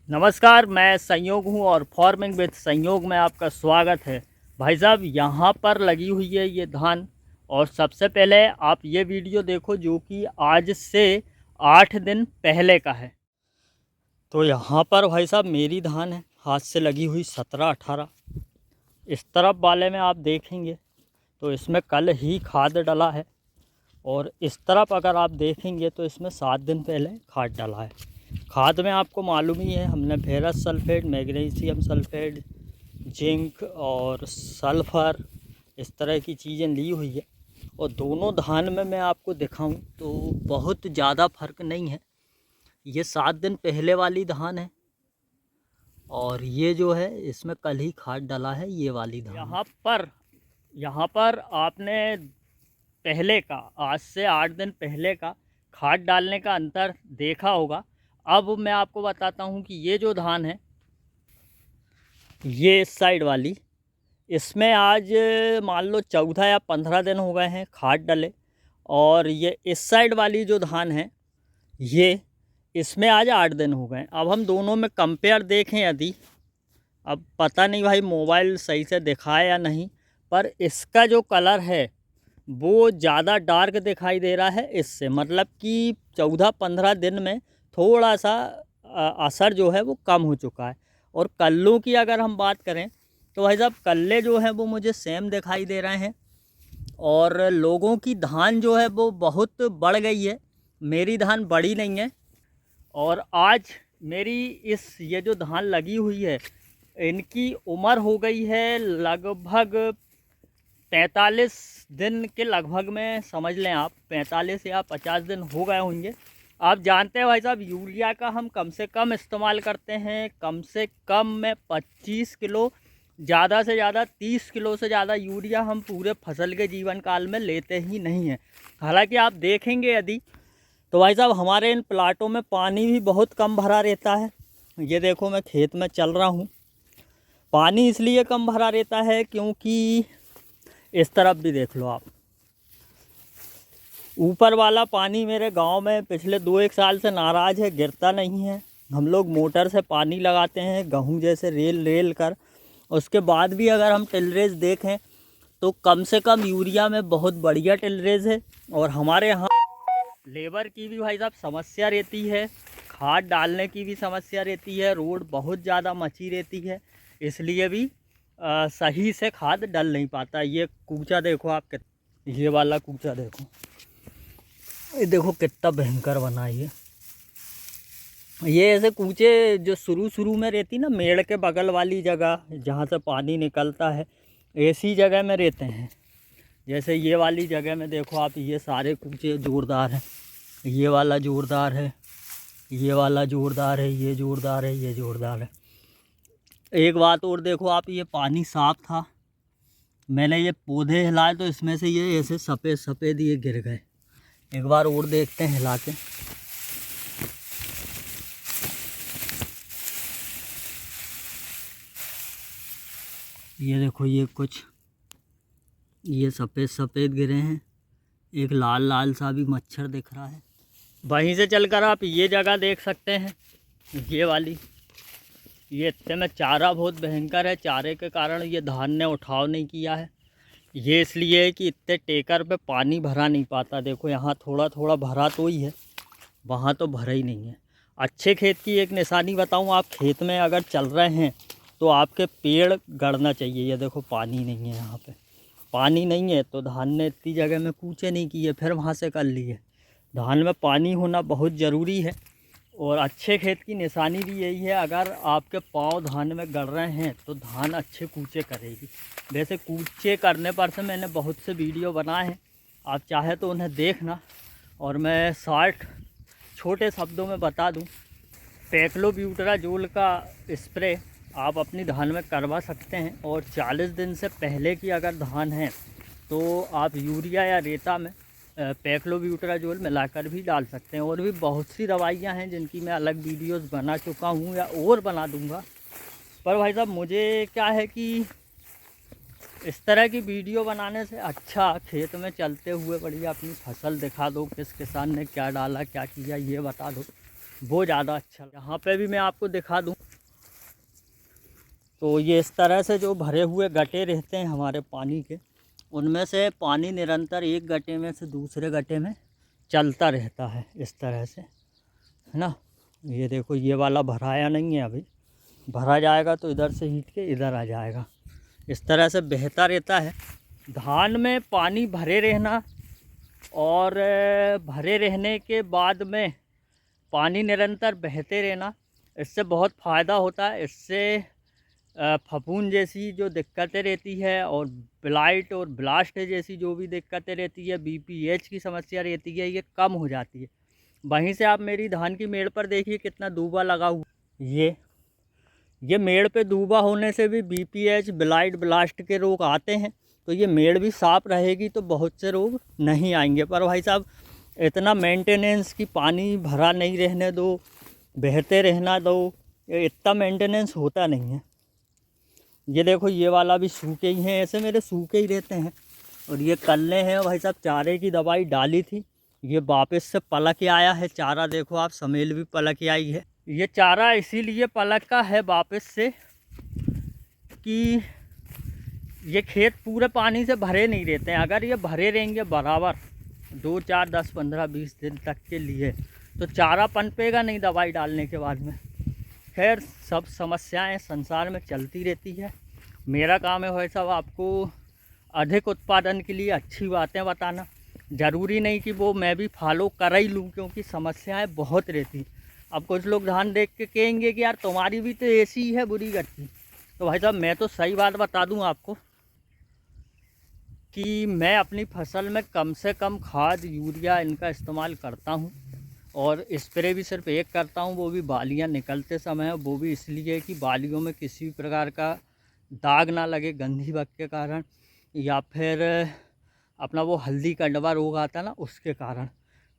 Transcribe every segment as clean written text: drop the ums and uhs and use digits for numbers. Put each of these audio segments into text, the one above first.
नमस्कार, मैं संयोग हूँ और फार्मिंग विद संयोग में आपका स्वागत है। भाई साहब, यहाँ पर लगी हुई है ये धान। और सबसे पहले आप ये वीडियो देखो जो कि आज से 8 दिन पहले का है। तो यहाँ पर भाई साहब मेरी धान है, हाथ से लगी हुई 17-18। इस तरफ वाले में आप देखेंगे तो इसमें कल ही खाद डला है, और इस तरफ अगर आप देखेंगे तो इसमें 7 दिन पहले खाद डला है। खाद में आपको मालूम ही है, हमने ferrous sulphate, magnesium sulphate, zinc और सल्फ़र, इस तरह की चीज़ें ली हुई है। और दोनों धान में मैं आपको दिखाऊं तो बहुत ज़्यादा फ़र्क नहीं है। ये 7 दिन पहले वाली धान है और ये जो है इसमें कल ही खाद डला है, ये वाली धान। यहाँ पर आपने पहले का, आज से 8 दिन पहले का खाद डालने का अंतर देखा होगा। अब मैं आपको बताता हूँ कि ये जो धान है, ये इस साइड वाली, इसमें आज मान लो 14 या 15 दिन हो गए हैं खाद डले। और ये इस साइड वाली जो धान है, ये इसमें आज 8 दिन हो गए। अब हम दोनों में कंपेयर देखें यदि, अब पता नहीं भाई मोबाइल सही से दिखाए या नहीं, पर इसका जो कलर है वो ज़्यादा डार्क दिखाई दे रहा है इससे, मतलब कि 14-15 दिन में थोड़ा सा असर जो है वो कम हो चुका है। और कल्लों की अगर हम बात करें तो भाई साहब कल्ले जो हैं वो मुझे सेम दिखाई दे रहे हैं। और लोगों की धान जो है वो बहुत बढ़ गई है, मेरी धान बड़ी नहीं है। और आज मेरी ये जो धान लगी हुई है, इनकी उम्र हो गई है लगभग 45 दिन के लगभग में, समझ लें आप 45 या 50 दिन हो गए होंगे। आप जानते हैं भाई साहब, यूरिया का हम कम से कम इस्तेमाल करते हैं, कम से कम में 25 किलो, ज़्यादा से ज़्यादा 30 किलो से ज़्यादा यूरिया हम पूरे फसल के जीवन काल में लेते ही नहीं हैं। हालांकि आप देखेंगे यदि तो भाई साहब हमारे इन प्लाटों में पानी भी बहुत कम भरा रहता है। ये देखो मैं खेत में चल रहा हूँ, पानी इसलिए कम भरा रहता है क्योंकि इस तरफ भी देख लो आप, ऊपर वाला पानी मेरे गांव में पिछले 2-1 साल से नाराज़ है, गिरता नहीं है। हम लोग मोटर से पानी लगाते हैं गेहूँ जैसे रेल कर। उसके बाद भी अगर हम टिलरेज देखें तो कम से कम यूरिया में बहुत बढ़िया टिलरेज है। और हमारे यहाँ लेबर की भी भाई साहब समस्या रहती है, खाद डालने की भी समस्या रहती है, रोड बहुत ज़्यादा मची रहती है, इसलिए भी सही से खाद डल नहीं पाता। ये कूचा देखो आप, ये वाला कूचा देखो, ये देखो कितना भयंकर बना है ये ऐसे कूचे जो शुरू में रहती ना, मेड़ के बगल वाली जगह जहाँ से पानी निकलता है, ऐसी जगह में रहते हैं। जैसे ये वाली जगह में देखो आप, ये सारे कूचे जोरदार हैं, ये वाला जोरदार है, ये वाला जोरदार है, ये जोरदार है, ये जोरदार है। एक बात और देखो आप, ये पानी साफ था, मैंने ये पौधे हिलाए तो इसमें से ये ऐसे सफ़ेद सफ़ेद ये गिर गए। एक बार और देखते हैं हिला के। ये देखो, ये कुछ ये सफ़ेद सफ़ेद गिरे हैं, एक लाल लाल सा भी मच्छर दिख रहा है। वहीं से चलकर आप ये जगह देख सकते हैं, ये वाली, ये इतने में चारा बहुत भयंकर है, चारे के कारण ये धान ने उठाव नहीं किया है। ये इसलिए है कि इतने टेकर पे पानी भरा नहीं पाता। देखो यहाँ थोड़ा थोड़ा भरा तो ही है, वहाँ तो भरा ही नहीं है। अच्छे खेत की एक निशानी बताऊँ, आप खेत में अगर चल रहे हैं तो आपके पेड़ गड़ना चाहिए। ये देखो पानी नहीं है, यहाँ पे पानी नहीं है तो धान ने इतनी जगह में कूचे नहीं किए, फिर वहाँ से कर लिए। धान में पानी होना बहुत ज़रूरी है। और अच्छे खेत की निशानी भी यही है, अगर आपके पाँव धान में गड़ रहे हैं तो धान अच्छे कूचे करेगी। वैसे कूचे करने पर से मैंने बहुत से वीडियो बनाए हैं, आप चाहे तो उन्हें देखना। और मैं शॉर्ट छोटे शब्दों में बता दूं, पैक्लोब्यूटेराजोल का स्प्रे आप अपनी धान में करवा सकते हैं। और 40 दिन से पहले की अगर धान है तो आप यूरिया या रेता में पैक्लोब्यूटेराजोल मिलाकर भी डाल सकते हैं। और भी बहुत सी दवाइयाँ हैं जिनकी मैं अलग वीडियोस बना चुका हूँ या और बना दूँगा। पर भाई साहब मुझे क्या है कि इस तरह की वीडियो बनाने से अच्छा खेत में चलते हुए बढ़िया अपनी फसल दिखा दो, किस किसान ने क्या डाला क्या किया ये बता दो, वो ज़्यादा अच्छा। यहाँ पे भी मैं आपको दिखा दूँ तो ये इस तरह से जो भरे हुए गड्ढे रहते हैं हमारे पानी के, उनमें से पानी निरंतर एक गड्ढे में से दूसरे गड्ढे में चलता रहता है इस तरह से, है ना। ये देखो ये वाला भराया नहीं है, अभी भरा जाएगा तो इधर से हीट के इधर आ जाएगा। इस तरह से बहता रहता है। धान में पानी भरे रहना और भरे रहने के बाद में पानी निरंतर बहते रहना, इससे बहुत फ़ायदा होता है। इससे फफूंद जैसी जो दिक्कतें रहती है और ब्लाइट और ब्लास्ट जैसी जो भी दिक्कतें रहती है, BPH की समस्या रहती है, ये कम हो जाती है। वहीं से आप मेरी धान की मेड़ पर देखिए कितना दूबा लगा हुआ। ये मेड़ पे दूबा होने से भी BPH ब्लाइट ब्लास्ट के रोग आते हैं। तो ये मेड़ भी साफ़ रहेगी तो बहुत से रोग नहीं आएंगे। पर भाई साहब इतना मेंटेनेंस की पानी भरा नहीं रहने दो, बहते रहना दो, इतना मेंटेनेंस होता नहीं है। ये देखो ये वाला भी सूखे ही हैं, ऐसे मेरे सूखे ही रहते हैं। और ये कल्ले हैं भाई साहब, चारे की दवाई डाली थी, ये वापस से पलक के आया है चारा। देखो आप, समेल भी पलक के आई है। ये चारा इसीलिए पलक का है वापस से कि ये खेत पूरे पानी से भरे नहीं रहते हैं। अगर ये भरे रहेंगे बराबर 2, 4, 10, 15, 20 दिन तक के लिए तो चारा पनपेगा नहीं दवाई डालने के बाद में। खैर सब समस्याएं संसार में चलती रहती है। मेरा काम है भाई साहब आपको अधिक उत्पादन के लिए अच्छी बातें बताना। ज़रूरी नहीं कि वो मैं भी फॉलो कर ही लूँ, क्योंकि समस्याएं बहुत रहती। अब कुछ लोग धान देख के कहेंगे कि यार तुम्हारी भी तो ऐसी है बुरी गति। तो भाई साहब मैं तो सही बात बता दूँ आपको कि मैं अपनी फसल में कम से कम खाद, यूरिया इनका इस्तेमाल करता हूँ। और स्प्रे भी सिर्फ एक करता हूँ, वो भी बालियाँ निकलते समय। वो भी इसलिए कि बालियों में किसी भी प्रकार का दाग ना लगे गंधी बग के कारण, या फिर अपना वो हल्दी कंडवा रोग आता ना उसके कारण।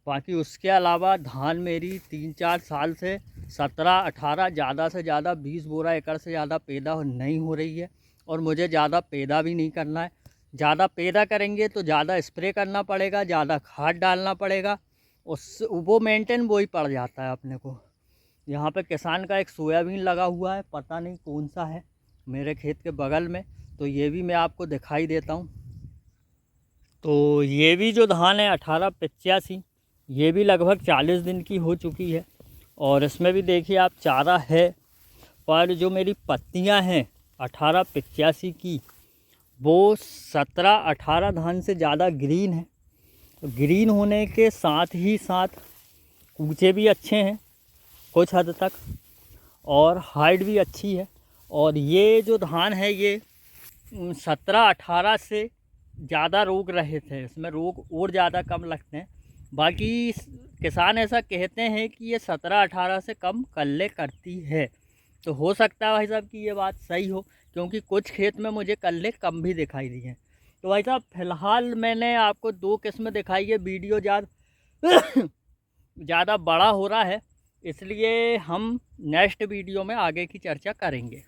बाकी उसके अलावा धान मेरी 3-4 साल से 17-18 ज़्यादा से ज़्यादा 20 बोरा एकड़ से ज़्यादा पैदा नहीं हो रही है। और मुझे ज़्यादा पैदा भी नहीं करना है। ज़्यादा पैदा करेंगे तो ज़्यादा स्प्रे करना पड़ेगा, ज़्यादा खाद डालना पड़ेगा, उस वो मेंटेन वो ही पड़ जाता है अपने को। यहाँ पे किसान का एक सोयाबीन लगा हुआ है, पता नहीं कौन सा है, मेरे खेत के बगल में। तो ये भी मैं आपको दिखाई देता हूँ। तो ये भी जो धान है 1885, ये भी लगभग 40 दिन की हो चुकी है। और इसमें भी देखिए आप चारा है, पर जो मेरी पत्तियाँ हैं 1885 की, वो 17-18 धान से ज़्यादा ग्रीन है। तो ग्रीन होने के साथ ही साथ कूचे भी अच्छे हैं कुछ हद तक, और हाइट भी अच्छी है। और ये जो धान है ये 17-18 से ज़्यादा रोग रहे थे, इसमें रोग और ज़्यादा कम लगते हैं। बाकी किसान ऐसा कहते हैं कि ये 17-18 से कम कल्ले करती है। तो हो सकता है भाई साहब कि ये बात सही हो, क्योंकि कुछ खेत में मुझे कल्ले कम भी दिखाई दिए हैं। तो भाई साहब फ़िलहाल मैंने आपको 2 किस्में दिखाई है। वीडियो ज़्यादा बड़ा हो रहा है, इसलिए हम नेक्स्ट वीडियो में आगे की चर्चा करेंगे।